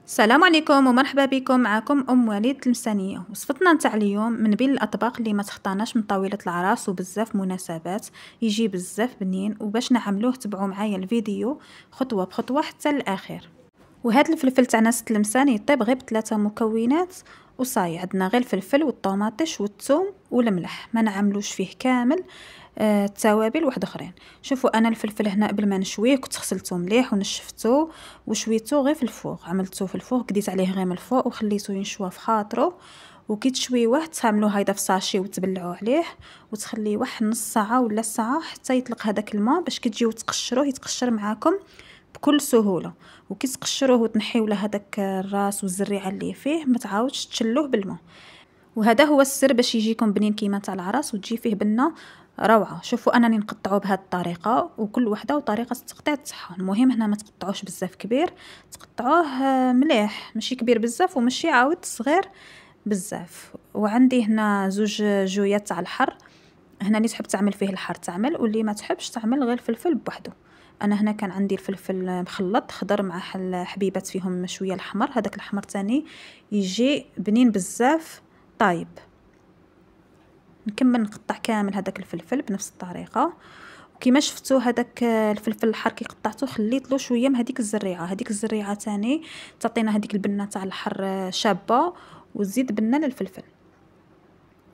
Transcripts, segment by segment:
السلام عليكم ومرحبا بكم. معكم ام وليد المسانيه. وصفتنا نتاع اليوم من بين الاطباق اللي ما تخطاناش من طاوله العراس وبزاف مناسبات، يجي بزاف بنين. وباش نعملوه تبعوا معايا الفيديو خطوه بخطوه حتى الاخير. وهذا الفلفل تاعنا ست المسان يطيب غير بثلاثه مكونات وصاي. عندنا غير الفلفل والطوماطيش والثوم والملح، ما نعملوش فيه كامل التوابل واحد اخرين. شوفوا انا الفلفل هنا قبل ما نشويه كنت غسلته مليح ونشفته وشويته غير في الفوق، عملته في الفوق قديت عليه غير من الفوق وخليته ينشوى في خاطره. وكي تشويوه تعملوه هيدا في ساشي وتبلعوا عليه وتخليه واحد نص ساعه ولا ساعه حتى يطلق هذاك الماء، باش كي تجيو تقشروه يتقشر معاكم بكل سهوله. وكي تقشروه وتنحيو له هذاك الراس والزريعه اللي فيه ما تعاودش تشلوه بالماء. وهذا هو السر باش يجيكم بنين كيما تاع العراس وتجي فيه بنه روعه. شوفوا انني نقطعه بهذه الطريقه، وكل وحده وطريقه التقطيع تاعها. المهم هنا ما تقطعوش بزاف كبير، تقطعوه مليح، ماشي كبير بزاف وماشي عاود صغير بزاف. وعندي هنا زوج جويات تاع الحر، هنا اللي تحب تعمل فيه الحر تعمل، واللي ما تحبش تعمل غير الفلفل بوحده. انا هنا كان عندي الفلفل مخلط خضر مع حبيبات فيهم شويه الحمر، هذاك الحمر تاني يجي بنين بزاف طايب. نكمل نقطع كامل هذاك الفلفل بنفس الطريقه. وكما شفتوا هذاك الفلفل الحار كي قطعته خليت له شويه من هذيك الزريعه، هذيك الزريعه تاني تعطينا هذيك البنه تاع الحر شابه وتزيد بنه للفلفل.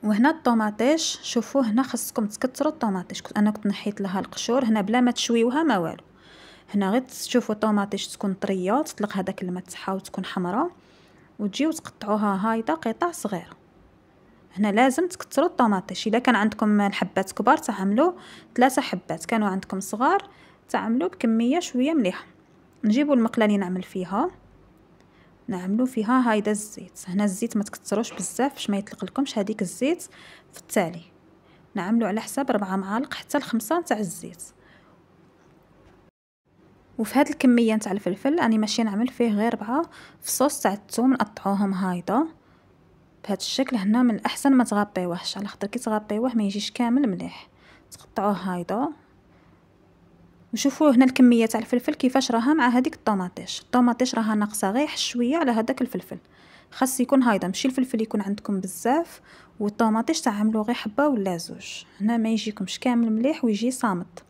وهنا الطوماطيش، شوفوا هنا خصكم تكثروا الطوماطيش، انا كنت نحيت لها القشور هنا بلا ما تشويوها ما والو. هنا غير تشوفوا الطوماطيش تكون طريه تطلق هذاك الماء تاعها وتكون حمراء، وتجيو تقطعوها هايدا قطع صغيره. هنا لازم تكثروا الطوماطيش، الا كان عندكم الحبات كبار تعملوا 3 حبات، كانوا عندكم صغار تعملوا بكميه شويه مليحه. نجيبوا المقله اللي نعمل فيها نعملوا فيها هايدا الزيت. هنا الزيت ما تكثروش بزاف باش ما يطلق لكمش هذيك الزيت في التالي. نعملوا على حساب 4 معالق حتى ل5 تاع الزيت. وفي هذه الكميه نتاع الفلفل راني ماشي نعمل فيه غير 4 فصوص تاع الثوم نقطعوهم هايدا بهذا الشكل. هنا من الاحسن ما تغطيوهش، على خاطر كي تغطيوه ما يجيش كامل مليح، تقطعوه هايدا. وشوفوا هنا الكميه تاع الفلفل كيفاش راها مع هذيك الطوماطيش راها ناقصه غير شويه على هذاك الفلفل. خاص يكون هايدا، ماشي الفلفل يكون عندكم بزاف والطوماطيش تعملوا غير حبه ولا زوج، هنا ما يجيكمش كامل مليح ويجي صامت.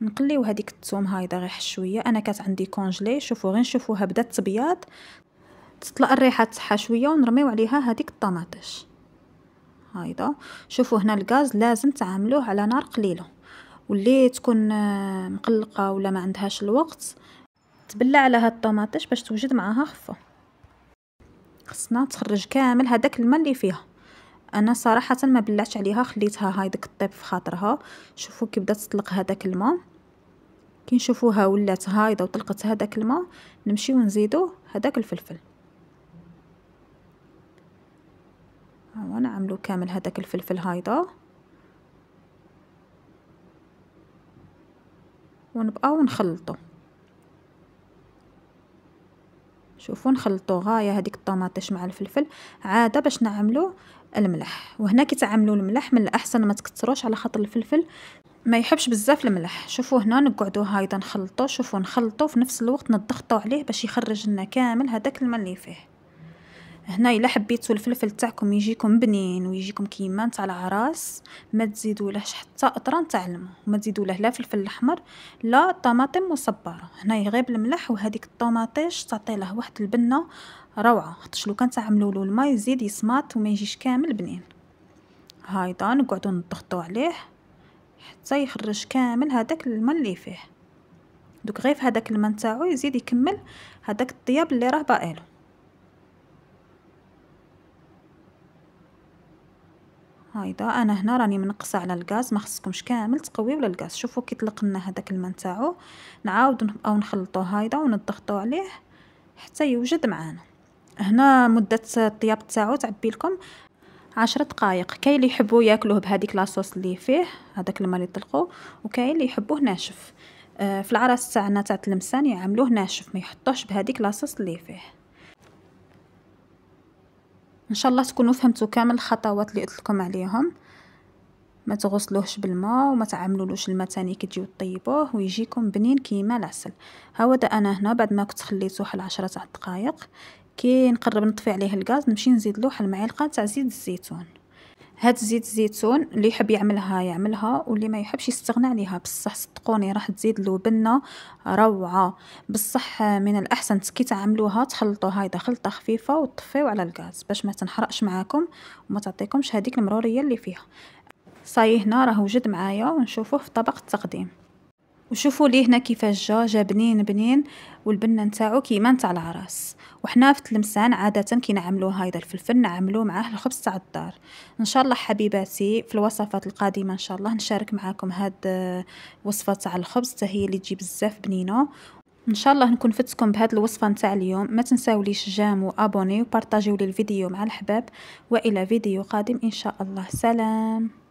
نقليو هذيك الثوم هايدا غير شويه، انا كانت عندي كونجلي. شوفوا غير نشوفوها بدات تبيض تطلع الريحه تاعها شويه ونرميو عليها هذيك الطوماطيش هايدا. شوفوا هنا الغاز لازم تعملوه على نار قليله، واللي تكون مقلقه ولا ما عندهاش الوقت تبلع على هاد الطوماطيش باش توجد معاها خفه. خصنا تخرج كامل هذاك الماء اللي فيها. انا صراحه ما بلعتش عليها، خليتها هايدك طيب في خاطرها. شوفوا كي بدات تطلق هذاك الماء، كي نشوفوها ولات هايده وطلقت هذاك الماء نمشيو نزيدو هذاك الفلفل. هو نعملو كامل هذاك الفلفل هايدا ونبقاو نخلطو. شوفوا نخلطو غايه هذيك الطماطيش مع الفلفل عاده باش نعملو الملح. وهنا كي تعملوا الملح من الاحسن ما تكثروش على خاطر الفلفل ما يحبش بزاف الملح. شوفوا هنا نقعدوا هايدا نخلطو، شوفوا نخلطو في نفس الوقت نضغطوا عليه باش يخرج لنا كامل هذاك الماء اللي فيه. هنا الا حبيتوا الفلفل تاعكم يجيكم بنين ويجيكم كيما تاع العراس ما تزيدولهش حتى قطره تاع الماء، وما تزيدوله لا فلفل الاحمر لا طماطم مصبره. هنا يغيب الملح وهذيك الطوماطيش تعطي له واحد البنه روعه، خاطرش لو كان تعملوا له الماء يزيد يسماط وما يجيش كامل بنين. هايدا نقعدوا نضغطوا عليه حتى يخرج كامل هذاك الماء اللي فيه. دوك غير في هذاك الماء نتاعو يزيد يكمل هذاك الطياب اللي راه باقيله. هايدا انا هنا راني منقصه على الغاز، ما خصكمش كامل تقويو على الغاز. شوفوا كي طلق لنا هذاك الماء نتاعو نعاودو نبقاو نخلطو هايدا ونضغطو عليه حتى يوجد معانا. هنا مده الطياب تاعو تعبي لكم 10 دقائق. كاين اللي يحبوا ياكلوه بهذيك لاصوص اللي فيه هذاك الماء اللي طلقوه، وكاين اللي يحبوه ناشف. في العراس تاعنا تاع تلمسان يعملوه ناشف، ما يحطوش بهذيك لاصوص اللي فيه. ان شاء الله تكونوا فهمتوا كامل الخطوات اللي قلت لكم عليهم. ما تغسلوهش بالماء وما تعملولوش الماء تاني كي تجيو طيبوه، ويجيكم بنين كيما العسل. هاودا انا هنا بعد ما كنت خليته واحد 10 تاع الدقائق، كي نقرب نطفي عليه الغاز نمشي نزيدلو واحد المعلقه تاع زيت الزيتون. هاد زيت الزيتون اللي يحب يعملها واللي ما يحبش يستغنى عليها، بصح صدقوني راح تزيد له بنه روعه. بصح من الاحسن كي تعملوها تخلطوها هايدا خلطه خفيفه وتطفيو على الغاز باش ما تنحرقش معاكم وما تعطيكمش هذيك المروريه اللي فيها. صاي هنا راه وجد معايا، ونشوفوه في طبق التقديم. وشوفوا ليه هنا كيفاش جا بنين بنين، والبنه نتاعو كيما نتاع العراس. وحنا في تلمسان عاده كي نعملو هايدا الفلفل نعملو معاه الخبز تاع الدار. ان شاء الله حبيباتي في الوصفات القادمه ان شاء الله نشارك معاكم هاد وصفه تاع الخبز حتى هي اللي تجي بزاف بنينه. ان شاء الله نكون فتكم بهاد الوصفه نتاع اليوم. ما تنساوليش جام وابوني وبارطاجيو لي الفيديو مع الحباب، والى فيديو قادم ان شاء الله. سلام.